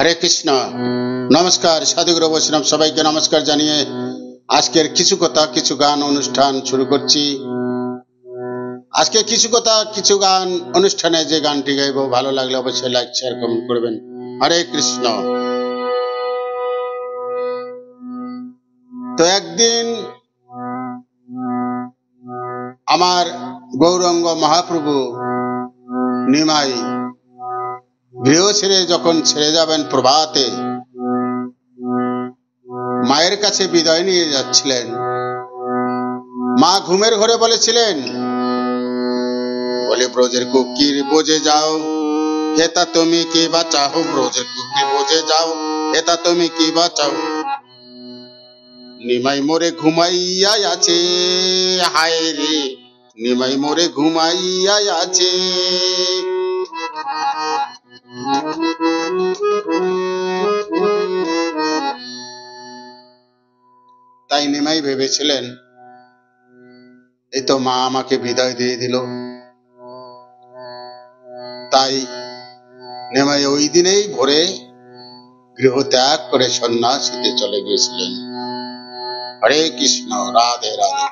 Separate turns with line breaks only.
হরে কৃষ্ণ। নমস্কার সাধুগুরু বৈষ্ণব সবাইকে নমস্কার জানিয়ে আজকের কিছু কথা কিছু গান অনুষ্ঠান শুরু করছি। আজকে কিছু কথা কিছু গান অনুষ্ঠানে যে গানটি গাইব ভালো লাগলে অবশ্যই লাইক শেয়ার কমেন্ট করবেন। হরে কৃষ্ণ। তো একদিন আমার গৌরাঙ্গ মহাপ্রভু নিমাই গৃহ ছেড়ে যখন ছেড়ে যাবেন প্রভাতে, মায়ের কাছে বিদায় নিয়ে যাচ্ছিলেন। মা ঘুমের ঘরে বলেছিলেন, বলে ব্রজের কুকির বোঝে যাও হেতা তুমি কি বাঁচাও, ব্রজের কুকির বোঝে যাও হেতা তুমি কি বাঁচাও। নিমাই মোরে ঘুমাইয়া আছে, হায় রে নিমাই মোরে ঘুমাইয়া আছে। তাই নিমাই ভেবেছিলেন, এই তো মা আমাকে বিদায় দিয়ে দিল। তাই নিমাই ওই দিনেই ভোরে গৃহ ত্যাগ করে সন্ন্যাসীতে চলে গিয়েছিলেন। হরে কৃষ্ণ, রাধে রাধে।